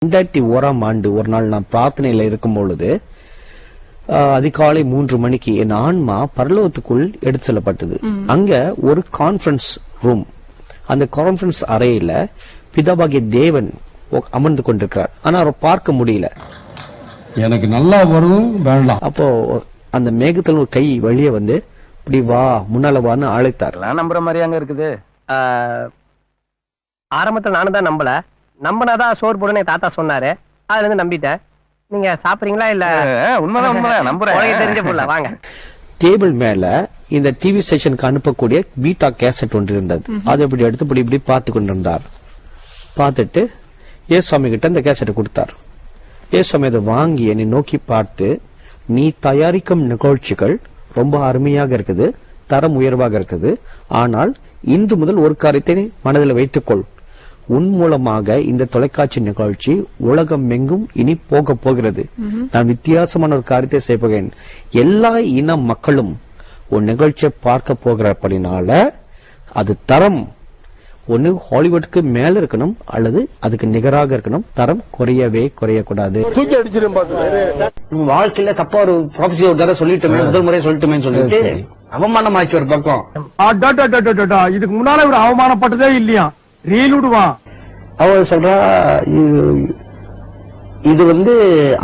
2001ஆம் ஆண்டு ஒரு நாள் நான் பிரார்த்தனையில இருக்கும் பொழுது அதிகாலை 3 மணிக்கு என் ஆன்மா பரலோகத்துக்குள் எடுத்து செல்லப்பட்டது. அங்க ஒரு கான்ஃபரன்ஸ் ரூம், அந்த கான்ஃபரன்ஸ் அறையில பிதாவாகிய தேவன் அமர்ந்து கொண்டிருக்கிறார். ஆனா அவரை பார்க்க முடியல. எனக்கு நல்லா வரும் வேண்டாம். அப்போ அந்த மேகத்துல ஒரு கை வெளியே வந்து இப்படி வா முன்னால வான்னு அழைத்தார். நம்புற மாதிரி அங்க இருக்குது. ஆரம்பத்துல நானும் தான் நம்பினாதான் சோறு போடுன்னு தாத்தா சொன்னாரு. அதுல இருந்து நம்பிட்டேன். நீங்க சாப்பிடுறீங்களா? இல்ல உண்மைதான் நம்புறேன். தெரிஞ்ச போல வாங்க. டேபிள் மேல இந்த டிவி ஸ்டேஷனுக்கு அனுப்பக்கூடிய பீட்டா கேசட் ஒன்று இருந்தது. அதை இப்படி எடுத்து இப்படி பார்த்து கொண்டிருந்தார். பார்த்துட்டு ஏசுவாமி கிட்ட இந்த கேசட்டை கொடுத்தார். ஏசுவாமி அதை வாங்கி என்னை நோக்கி பார்த்து, நீ தயாரிக்கும் நிகழ்ச்சிகள் ரொம்ப அருமையாக இருக்குது, தரம் உயர்வாக இருக்குது. ஆனால் இன்று முதல் ஒரு காரியத்தை மனதில் வைத்துக்கொள். உன் மூலமாக இந்த தொலைக்காட்சி நிகழ்ச்சி உலகம் எங்கும் இனி போக போகிறது. நான் வித்தியாசமான ஒரு காரியத்தை செய்ய போகிறேன். எல்லா இன மக்களும் ஒரு நிகழ்ச்சியை பார்க்க போகிறபடினால அது தரம் ஒண்ணு ஹாலிவுட்க்கு மேல இருக்கணும் அல்லது அதுக்கு நிகராக இருக்கணும். தரம் குறையக்கூடாது. வாழ்க்கையில தப்பா ஒரு ப்ராஃபஸி ஒரு தடவை சொல்லிட்டுமே, முதல் முறை சொல்லிட்டுமே சொல்லிட்டு அவமானமாச்சு ஒரு பக்கம். இதுக்கு முன்னால ஒரு அவமானப்பட்டதே இல்லையா? ரீலுடுவான். அவ சொல்றா, இது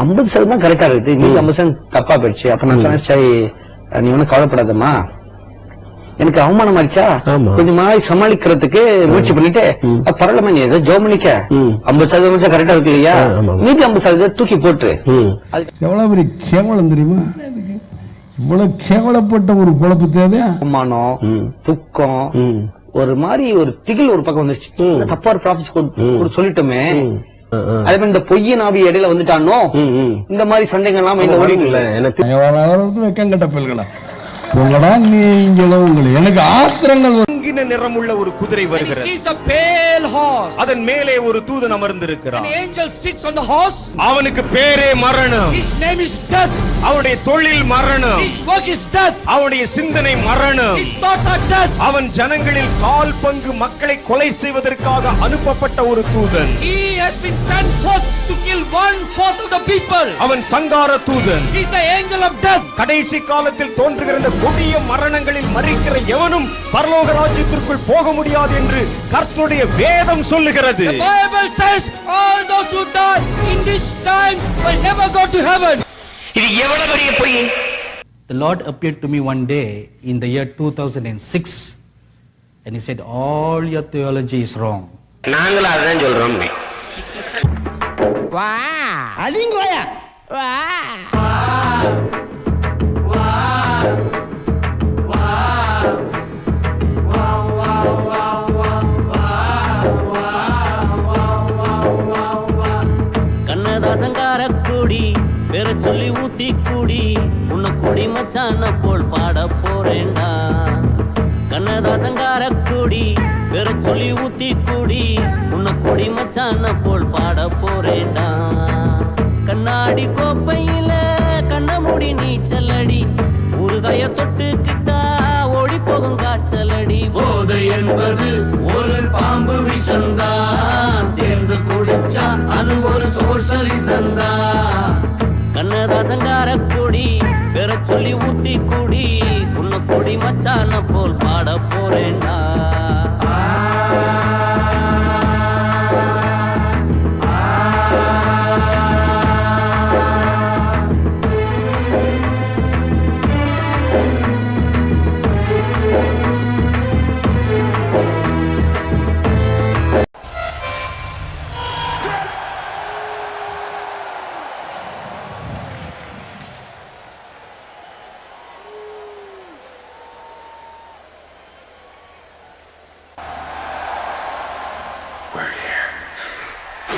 50% கரெக்டா இருக்கு, நீ 50% தப்பா போயிடுச்சு. அப்ப நான் சொன்னேன், சரி நீ ஒன்னும் கவலைப்படாதம்மா, எனக்கு அவமானம் ஆயிடுச்சா, கொஞ்சமா சமாளிக்கிறதுக்கு முயற்சி பண்ணிட்டு பரவாயில்ல நீ ஏதோ ஜோமனிக்க 50% கரெக்டா இருக்கு இல்லையா, மீதி 50% தூக்கி போட்டு. எவ்வளவு பெரிய கேவலம் தெரியுமா? இவ்வளவு கேவலப்பட்ட ஒரு குழப்பு தேவையா? அவமானம், துக்கம், ஒரு மாதிரி ஒரு திகில் ஒரு பக்கம் வந்துருச்சு. தப்பா ஒரு ப்ராஃபிஸ் சொல்லிட்டோமே. அதே மாதிரி இந்த பொய்ய நாவி இடையில வந்துட்டானோ, இந்த மாதிரி சண்டைகள்லாம் எனக்கு வெக்கங்கட்ட பெல்களா உங்களடா நீங்களும் உங்களை எனக்கு ஆத்திரங்கள். நிறமுள்ள ஒரு குதிரை வருகிறது. அதன் மேலே ஒரு தூதன் அமர்ந்திருக்கிறான். அவனுக்கு பேரே மரணம். அவனுடைய தொழில் மரணம். அவனுடைய சிந்தனை மரணம். அவன் ஜனங்களில் 1/4 பங்கு மக்களை கொலை செய்வதற்காக அனுப்பப்பட்ட ஒரு தூதன். அவன் சங்கார தூதன். கடைசி காலத்தில் தோன்றுகிற கொடிய மரணங்களில் மறிக்கிற எவனும் பரலோக ராஜ்யத்திற்குள் போக முடியாது என்று கர்த்தருடைய வேதம் சொல்லுகிறது. The Bible says all those who die in this time will never go to heaven. இது எவ்வளவு பெரிய பொய். The Lord appeared to me one day in the year 2006 and he said all your theology is wrong. நாங்கள அதான் சொல்றோம். வா அலிங்கோயா வா பேர சொல்லி ஊத்தி கூடி உன்னை கூடி மச்சான போல் பாட போறேன்டா. கண்ணதாசங்கார கூடி பேர சொல்லி ஊத்தி கூடி உன்னை கூடி மச்சான போல் பாட போறேன்டா. கண்ணாடி கோப்பையில கண்ண மூடி நீச்சலடி, ஊறுகாய தொட்டுக்கிட்டா ஓடி போகும் காய்ச்சலடி. போதை என்பது ஒரு பாம்பு விஷந்தா, சேர்ந்து குடிச்சா அது ஒரு சோஷலிசந்தா. கண்ணதாசங்கார கூடி பேர சொல்லி ஊத்தி கூடி உன்னை கொடி மச்சான போல் பாட போறேன்டா.